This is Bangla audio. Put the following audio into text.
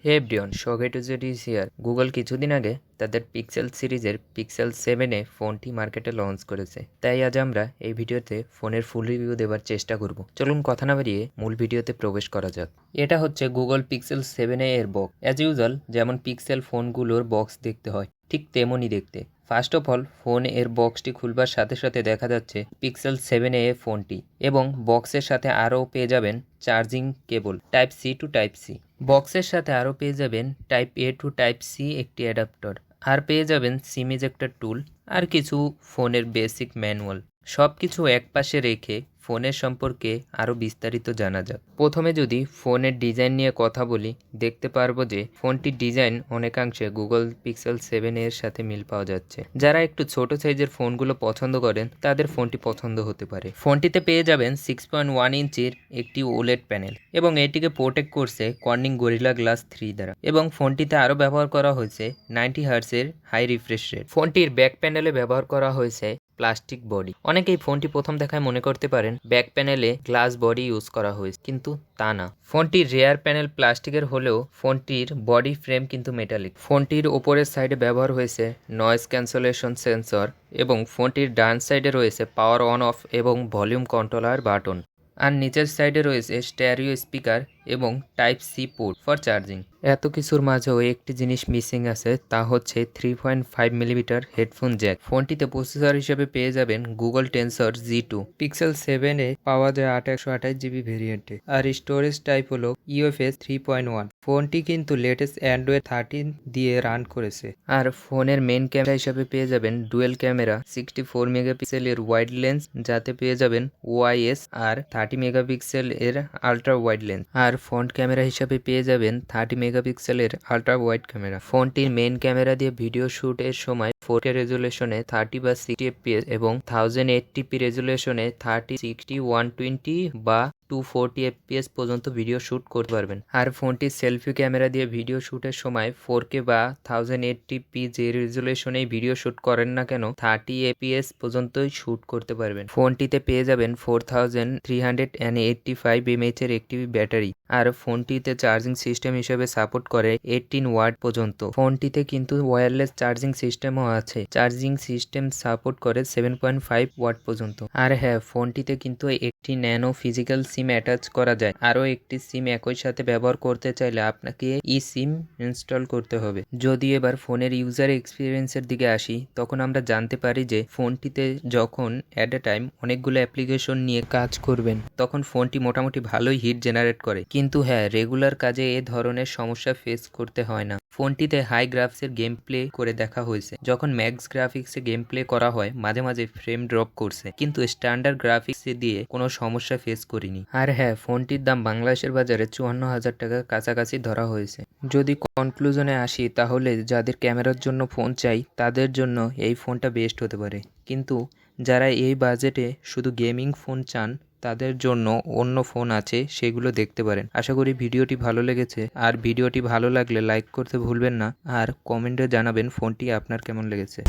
Hey everyone, shohagatoz is here. Google কিছুদিন আগে তাদের পিক্সেল সিরিজের পিক্সেল 7 ফোনটি মার্কেটে লঞ্চ করেছে। তাই আজ আমরা এই ভিডিওতে ফোনের ফুল রিভিউ দেওয়ার চেষ্টা করব। চলুন কথা না বাড়িয়ে মূল ভিডিওতে প্রবেশ করা যাক। এটা হচ্ছে গুগল পিক্সেল 7 এর বক্স। অ্যাজ ইউজুয়াল যেমন পিক্সেল ফোনগুলোর বক্স দেখতে হয় ঠিক তেমনই দেখতে। ফার্স্ট অফ অল ফোন এর বক্সটি খুলবার সাথে সাথে দেখা যাচ্ছে পিক্সেল 7 ফোনটি, এবং বক্সের সাথে আরও পেয়ে যাবেন charging cable type C to type C. বক্সের সাথে আরও পেয়ে যাবেন type A to type C একটি অ্যাডাপ্টার, আর পেয়ে যাবেন সিম ইজেক্টর টুল আর কিছু ফোনের বেসিক ম্যানুয়াল। সব কিছু একপাশে রেখে ফোনের সম্পর্কে আরও বিস্তারিত জানা যাক। প্রথমে যদি ফোনের ডিজাইন নিয়ে কথা বলি, দেখতে পারবো যে ফোনটির ডিজাইন অনেকাংশে গুগল পিক্সেল 7 এর সাথে মিল পাওয়া যাচ্ছে। যারা একটু ছোট সাইজের ফোনগুলো পছন্দ করেন তাদের ফোনটি পছন্দ হতে পারে। ফোনটিতে পেয়ে যাবেন 6.1 ইঞ্চির একটি ওলেড প্যানেল, এবং এটিকে প্রোটেক্ট করছে কর্নিং গরিলা গ্লাস 3 দ্বারা, এবং ফোনটিতে আরও ব্যবহার করা হয়েছে 90 হার্টজের হাই রিফ্রেশ রেট। ফোনটির ব্যাক প্যানেলে ব্যবহার করা হয়েছে প্লাস্টিক বডি। অনেকেই ফোনটি প্রথম দেখায় মনে করতে পারেন ব্যাক প্যানেলে গ্লাস বডি ইউজ করা হয়েছে, কিন্তু তা না। ফোনটির রেয়ার প্যানেল প্লাস্টিকের হলেও ফোনটির বডি ফ্রেম কিন্তু মেটালিক। ফোনটির ওপরের সাইডে ব্যবহার হয়েছে নয়েজ ক্যান্সেলেশন সেন্সর, এবং ফোনটির ডান সাইডে রয়েছে পাওয়ার অন অফ এবং ভলিউম কন্ট্রোলার বাটন, আর নিচের সাইডে রয়েছে স্টেরিও স্পিকার এবং type C port for charging. এত কিছুর মাঝেও একটি জিনিস মিসিং আছে, তা হচ্ছে 3.5 মিলিমিটার হেডফোন জ্যাক। ফোনটিতে প্রসেসর হিসেবে পেয়ে যাবেন গুগল টেন্সর G2। পিক্সেল 7 পাওয়া যায় 828 জিবি ভেরিয়েন্টে, আর স্টোরেজ টাইপ হলো UFS 3.1। ফোনটি কিন্তু লেটেস্ট অ্যান্ড্রয়েড 13 দিয়ে রান করেছে। আর ফোনের মেন ক্যামেরা হিসেবে পেয়ে যাবেন ডুয়েল ক্যামেরা 64 মেগাপিক্সেল এর ওয়াইড লেন্স, যাতে পেয়ে যাবেন OIS, আর 30 মেগাপিক্সেল এর আল্ট্রা ওয়াইড লেন্স। আর ফ্রন্ট ক্যামেরা হিসাবে পেয়ে যাবেন 30 মেগাপিক্সেলের আল্ট্রা ওয়াইড ক্যামেরা। ফোনটির মেন ক্যামেরা দিয়ে ভিডিও শুট এর সময় 4K রেজুলেশনে 30 বা 60 fps এবং 1080p রেজুলেশনে 30, 60, 120 বা 240 fps পর্যন্ত ভিডিও শ্যুট করতে পারবেন। আর ফোনটির সেলফি ক্যামেরা দিয়ে ভিডিও শ্যুটের সময় 4K বা 1080p যে রেজুলেশনেই ভিডিও শ্যুট করেন না কেন 30 fps পর্যন্তই শ্যুট করতে পারবেন। ফোনটিতে পেয়ে যাবেন 4385 mAh এর একটি ব্যাটারি, আর ফোনটিতে চার্জিং সিস্টেম হিসেবে সাপোর্ট করে 18 ওয়াট পর্যন্ত। ফোনটিতে কিন্তু ওয়্যারলেস চার্জিং সিস্টেমও আছে। চার্জিং সিস্টেম সাপোর্ট করে 7.5 ওয়াট পর্যন্ত। আর হ্যাঁ, ফোনটিতে কিন্তু একটি ন্যানো ফিজিক্যাল সিম অ্যাটাচ করা যায়। আরও একটি সিম একই সাথে ব্যবহার করতে চাইলে আপনাকে সিম ইনস্টল করতে হবে। যদি এবার ফোনের ইউজার এক্সপিরিয়েন্সের দিকে আসি, তখন আমরা জানতে পারি যে ফোনটিতে যখন অ্যাট এ টাইম অনেকগুলো অ্যাপ্লিকেশন নিয়ে কাজ করবেন, তখন ফোনটি মোটামুটি ভালোই হিট জেনারেট করে। কিন্তু হ্যাঁ, রেগুলার কাজে এ ধরনের সমস্যা ফেস করতে হয় না। ফোনটিতে হাই গ্রাফিক্সের গেম প্লে করে দেখা হয়েছে। যখন ম্যাক্স গ্রাফিক্সে গেম প্লে করা হয় মাঝে মাঝে ফ্রেম ড্রপ করছে, কিন্তু স্ট্যান্ডার্ড গ্রাফিক্সে দিয়ে কোনো সমস্যা ফেস করিনি। আর হ্যাঁ, ফোনটির দাম বাংলাদেশের বাজারে 54,000 টাকার কাছাকাছি ধরা হয়েছে। যদি কনক্লুশনে আসি, তাহলে যাদের ক্যামেরার জন্য ফোন চাই তাদের জন্য এই ফোনটা বেস্ট হতে পারে, কিন্তু যারা এই বাজেটে শুধু গেমিং ফোন চান তাদের জন্য অন্য ফোন আছে, সেগুলো দেখতে পারেন। আশা করি ভিডিওটি ভালো লেগেছে, আর ভিডিওটি ভালো লাগলে লাইক করতে ভুলবেন না, আর কমেন্টে জানাবেন ফোনটি আপনার কেমন লেগেছে।